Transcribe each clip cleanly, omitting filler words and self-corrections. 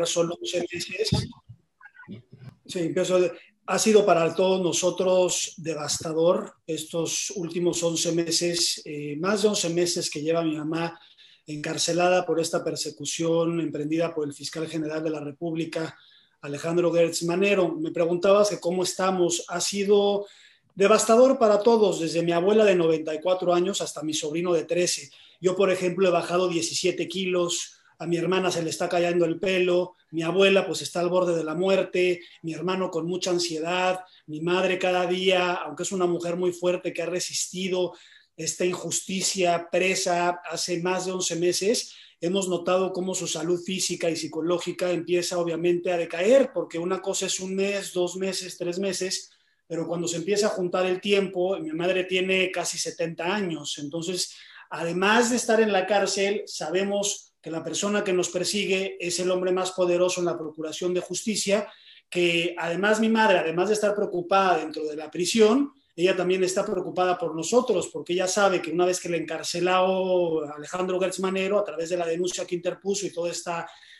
son 11 meses. Sí, ha sido para todos nosotros devastador estos últimos 11 meses, más de 11 meses que lleva mi mamá encarcelada por esta persecución emprendida por el fiscal general de la República, Alejandro Gertz Manero. Me preguntabas que cómo estamos. Ha sido devastador para todos, desde mi abuela de 94 años hasta mi sobrino de 13. Yo, por ejemplo, he bajado 17 kilos, a mi hermana se le está cayendo el pelo, mi abuela pues está al borde de la muerte, mi hermano con mucha ansiedad, mi madre cada día, aunque es una mujer muy fuerte que ha resistido esta injusticia presa hace más de 11 meses, hemos notado cómo su salud física y psicológica empieza obviamente a decaer, porque una cosa es un mes, 2 meses, 3 meses, pero cuando se empieza a juntar el tiempo, mi madre tiene casi 70 años, entonces, además de estar en la cárcel, sabemos que la persona que nos persigue es el hombre más poderoso en la procuración de justicia, que además mi madre, además de estar preocupada dentro de la prisión, ella también está preocupada por nosotros, porque ella sabe que una vez que le encarceló Alejandro Gertz Manero, a través de la denuncia que interpuso y todo este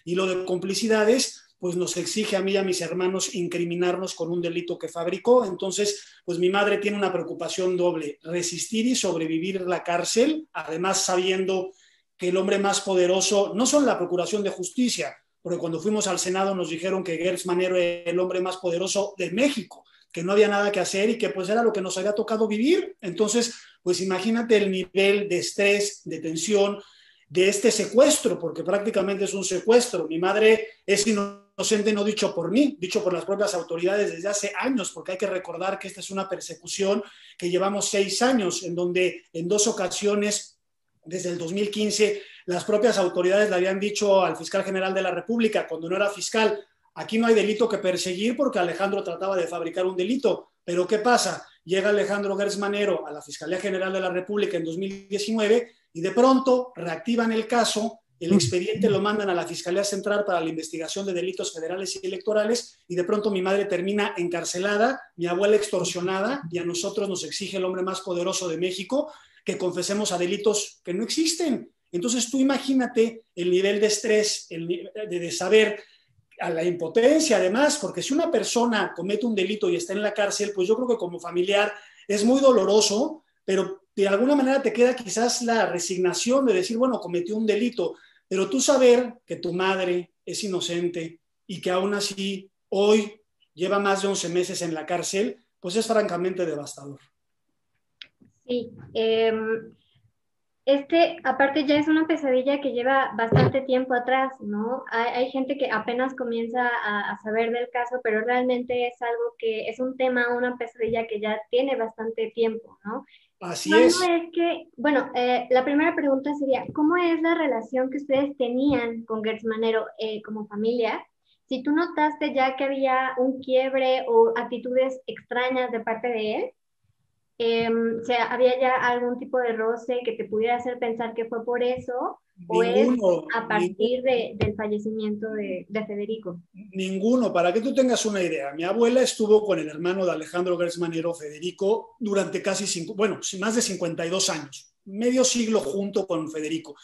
hilo de complicidades, pues nos exige a mí y a mis hermanos incriminarnos con un delito que fabricó. Entonces, pues mi madre tiene una preocupación doble: resistir y sobrevivir la cárcel, además sabiendo que el hombre más poderoso, no solo la Procuración de Justicia, porque cuando fuimos al Senado nos dijeron que Gertz Manero era el hombre más poderoso de México, que no había nada que hacer y que pues era lo que nos había tocado vivir. Entonces, pues imagínate el nivel de estrés, de tensión, de este secuestro, porque prácticamente es un secuestro. Mi madre es inocente, no dicho por mí, dicho por las propias autoridades desde hace años, porque hay que recordar que esta es una persecución que llevamos 6 años, en donde en 2 ocasiones desde el 2015, las propias autoridades le habían dicho al fiscal general de la República, cuando no era fiscal: aquí no hay delito que perseguir porque Alejandro trataba de fabricar un delito. Pero ¿qué pasa? Llega Alejandro Gertz Manero a la Fiscalía General de la República en 2019 y de pronto reactivan el caso, el expediente lo mandan a la Fiscalía Central para la investigación de delitos federales y electorales, y de pronto mi madre termina encarcelada, mi abuela extorsionada, y a nosotros nos exige el hombre más poderoso de México que confesemos a delitos que no existen. Entonces tú imagínate el nivel de estrés, de saber, a la impotencia además, porque si una persona comete un delito y está en la cárcel, pues yo creo que como familiar es muy doloroso, pero de alguna manera te queda quizás la resignación de decir, bueno, cometió un delito, pero tú saber que tu madre es inocente y que aún así hoy lleva más de 11 meses en la cárcel, pues es francamente devastador. Sí, aparte ya es una pesadilla que lleva bastante tiempo atrás, ¿no? Hay gente que apenas comienza a saber del caso, pero realmente es algo que es un tema, una pesadilla que ya tiene bastante tiempo, ¿no? Así ¿Cuándo es. es que, bueno, la primera pregunta sería, ¿cómo es la relación que ustedes tenían con Gertz Manero como familia? Si tú notaste ya que había un quiebre o actitudes extrañas de parte de él, o sea, ¿había ya algún tipo de roce que te pudiera hacer pensar que fue por eso? ¿O es a partir del fallecimiento de Federico? Ninguno. Para que tú tengas una idea, mi abuela estuvo con el hermano de Alejandro Gertz Manero, Federico, durante más de 52 años, medio siglo junto con Federico.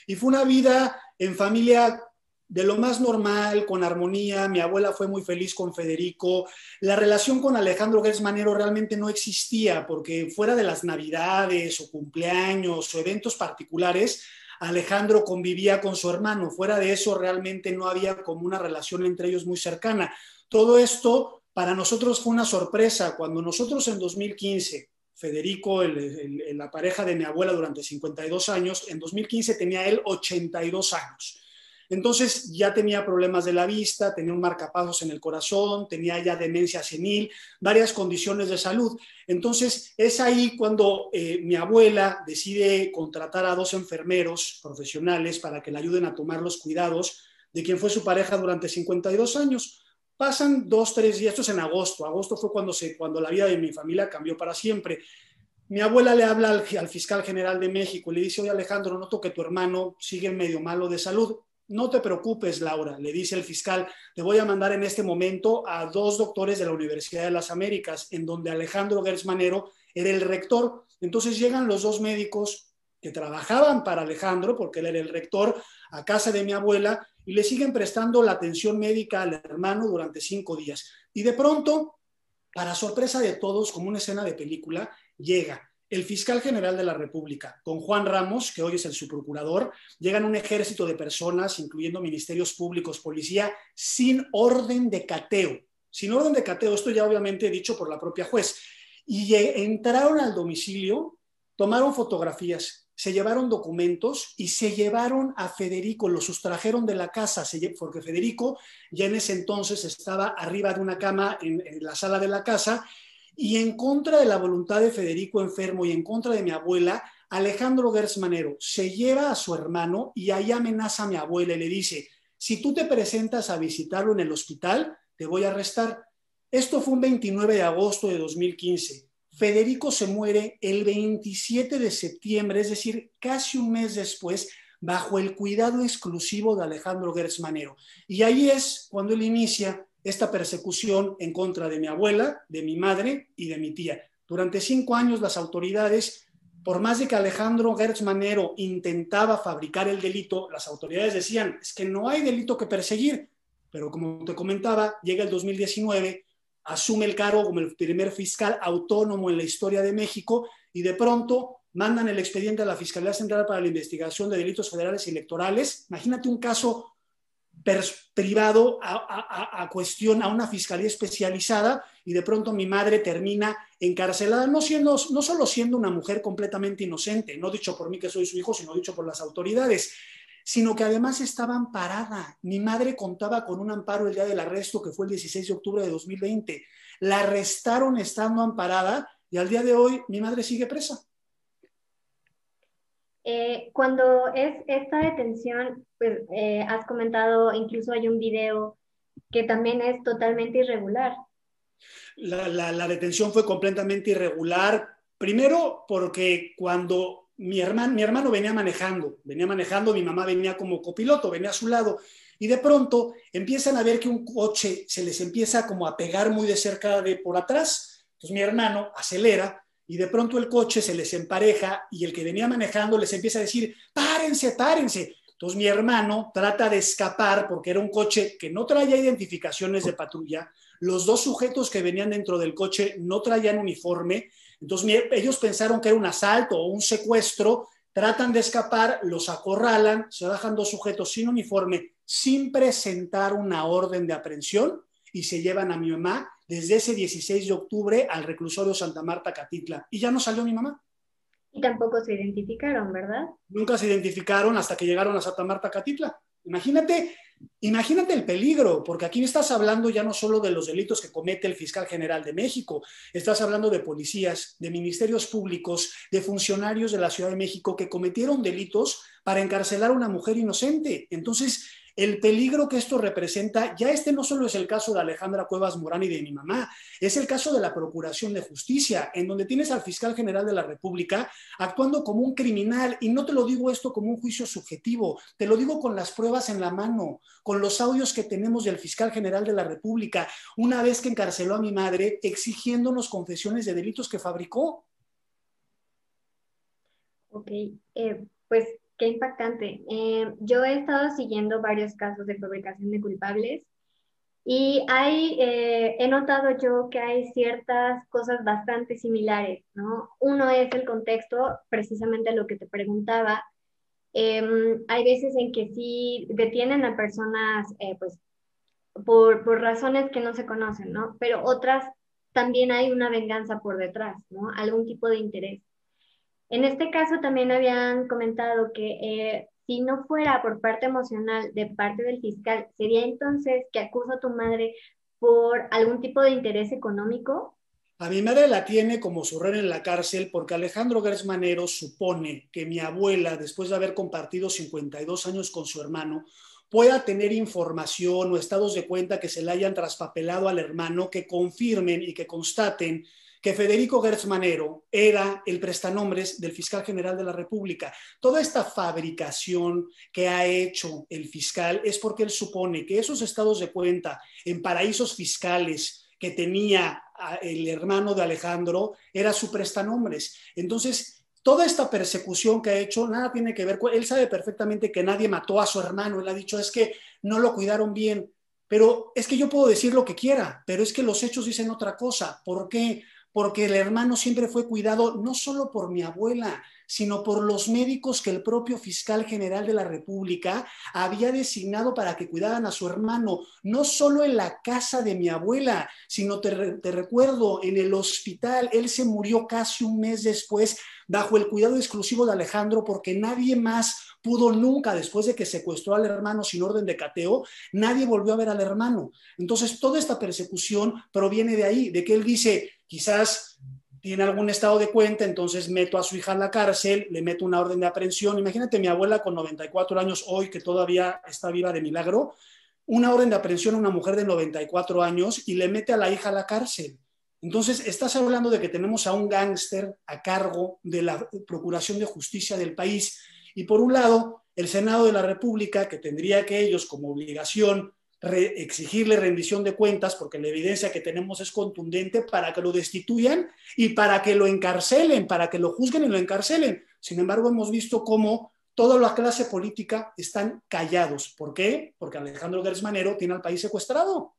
Y fue una vida en familia de lo más normal, con armonía. Mi abuela fue muy feliz con Federico. La relación con Alejandro Gertz Manero realmente no existía, porque fuera de las navidades o cumpleaños o eventos particulares, Alejandro convivía con su hermano. Fuera de eso realmente no había como una relación entre ellos muy cercana. Todo esto para nosotros fue una sorpresa. Cuando nosotros en 2015, Federico, la pareja de mi abuela durante 52 años, en 2015 tenía él 82 años. Entonces ya tenía problemas de la vista, tenía un marcapasos en el corazón, tenía ya demencia senil, varias condiciones de salud. Entonces es ahí cuando mi abuela decide contratar a 2 enfermeros profesionales para que le ayuden a tomar los cuidados de quien fue su pareja durante 52 años. Pasan 2, 3 días, esto es en agosto. Agosto fue cuando la vida de mi familia cambió para siempre. Mi abuela le habla al fiscal general de México y le dice: oye, Alejandro, noto que tu hermano sigue medio malo de salud. No te preocupes, Laura, le dice el fiscal, te voy a mandar en este momento a 2 doctores de la Universidad de las Américas, en donde Alejandro Gertz Manero era el rector. Entonces llegan los 2 médicos, que trabajaban para Alejandro, porque él era el rector, a casa de mi abuela, y le siguen prestando la atención médica al hermano durante 5 días. Y de pronto, para sorpresa de todos, como una escena de película, llega el fiscal general de la República, con Juan Ramos, que hoy es el subprocurador, llegan un ejército de personas, incluyendo ministerios públicos, policía, sin orden de cateo. Sin orden de cateo, esto ya obviamente dicho por la propia juez. Y entraron al domicilio, tomaron fotografías, se llevaron documentos y se llevaron a Federico, lo sustrajeron de la casa, porque Federico ya en ese entonces estaba arriba de una cama en la sala de la casa, y en contra de la voluntad de Federico enfermo y en contra de mi abuela, Alejandro Gertz Manero se lleva a su hermano y ahí amenaza a mi abuela y le dice, si tú te presentas a visitarlo en el hospital, te voy a arrestar. Esto fue un 29 de agosto de 2015. Federico se muere el 27 de septiembre, es decir, casi un mes después, bajo el cuidado exclusivo de Alejandro Gertz Manero. Y ahí es cuando él inicia esta persecución en contra de mi abuela, de mi madre y de mi tía. Durante 5 años las autoridades, por más de que Alejandro Gertz Manero intentaba fabricar el delito, las autoridades decían, es que no hay delito que perseguir, pero como te comentaba, llega el 2019, asume el cargo como el primer fiscal autónomo en la historia de México y de pronto mandan el expediente a la Fiscalía Central para la Investigación de Delitos Federales y Electorales. Imagínate un caso privado a cuestión a una fiscalía especializada y de pronto mi madre termina encarcelada, no solo siendo una mujer completamente inocente, no dicho por mí que soy su hijo, sino dicho por las autoridades, sino que además estaba amparada. Mi madre contaba con un amparo el día del arresto, que fue el 16 de octubre de 2020. La arrestaron estando amparada y al día de hoy mi madre sigue presa. Cuando es esta detención, pues has comentado, incluso hay un video que también es totalmente irregular. La detención fue completamente irregular, primero porque cuando mi hermano venía manejando, mi mamá venía como copiloto, venía a su lado, y de pronto empiezan a ver que un coche se les empieza como a pegar muy de cerca de por atrás, entonces mi hermano acelera, y de pronto el coche se les empareja, y el que venía manejando les empieza a decir, párense, párense. Entonces mi hermano trata de escapar porque era un coche que no traía identificaciones de patrulla, los 2 sujetos que venían dentro del coche no traían uniforme, entonces ellos pensaron que era un asalto o un secuestro, tratan de escapar, los acorralan, se bajan 2 sujetos sin uniforme, sin presentar una orden de aprehensión y se llevan a mi mamá desde ese 16 de octubre al reclusorio Santa Marta Catitla y ya no salió mi mamá. Y tampoco se identificaron, ¿verdad? Nunca se identificaron hasta que llegaron a Santa Marta Catitla. Imagínate el peligro, porque aquí estás hablando ya no solo de los delitos que comete el fiscal general de México, estás hablando de policías, de ministerios públicos, de funcionarios de la Ciudad de México que cometieron delitos para encarcelar a una mujer inocente. Entonces, el peligro que esto representa, ya no solo es el caso de Alejandra Cuevas Morán y de mi mamá, es el caso de la Procuración de Justicia, en donde tienes al fiscal general de la República actuando como un criminal, y no te lo digo esto como un juicio subjetivo, te lo digo con las pruebas en la mano, con los audios que tenemos del fiscal general de la República, una vez que encarceló a mi madre, exigiéndonos confesiones de delitos que fabricó. Ok, pues qué impactante. Yo he estado siguiendo varios casos de fabricación de culpables y he notado yo que hay ciertas cosas bastante similares, ¿no? Uno es el contexto, precisamente lo que te preguntaba. Hay veces en que sí detienen a personas, pues, por razones que no se conocen, ¿no? Pero otras también hay una venganza por detrás, ¿no? Algún tipo de interés. En este caso también habían comentado que si no fuera por parte emocional de parte del fiscal, sería entonces que acusa a tu madre por algún tipo de interés económico. A mi madre la tiene como su rehén en la cárcel porque Alejandro Gertz Manero supone que mi abuela, después de haber compartido 52 años con su hermano, pueda tener información o estados de cuenta que se le hayan traspapelado al hermano que confirmen y que constaten que Federico Gertz Manero era el prestanombres del fiscal general de la República. Toda esta fabricación que ha hecho el fiscal es porque él supone que esos estados de cuenta en paraísos fiscales que tenía el hermano de Alejandro era su prestanombres. Entonces, toda esta persecución que ha hecho, nada tiene que ver con, él sabe perfectamente que nadie mató a su hermano, él ha dicho, es que no lo cuidaron bien, pero es que yo puedo decir lo que quiera, pero es que los hechos dicen otra cosa. ¿Por qué? Porque el hermano siempre fue cuidado no solo por mi abuela, sino por los médicos que el propio fiscal general de la República había designado para que cuidaran a su hermano, no solo en la casa de mi abuela, sino te recuerdo, en el hospital. Él se murió casi un mes después bajo el cuidado exclusivo de Alejandro, porque nadie más pudo nunca, después de que secuestró al hermano sin orden de cateo, nadie volvió a ver al hermano. Entonces, toda esta persecución proviene de ahí, de que él dice, quizás tiene algún estado de cuenta, entonces meto a su hija a la cárcel, le meto una orden de aprehensión. Imagínate mi abuela con 94 años hoy, que todavía está viva de milagro, una orden de aprehensión a una mujer de 94 años y le mete a la hija a la cárcel. Entonces, estás hablando de que tenemos a un gángster a cargo de la Procuración de Justicia del país. Y por un lado, el Senado de la República, que tendría que ellos como obligación exigirle rendición de cuentas, porque la evidencia que tenemos es contundente, para que lo destituyan y para que lo encarcelen, para que lo juzguen y lo encarcelen. Sin embargo, hemos visto cómo toda la clase política están callados. ¿Por qué? Porque Alejandro Gertz Manero tiene al país secuestrado.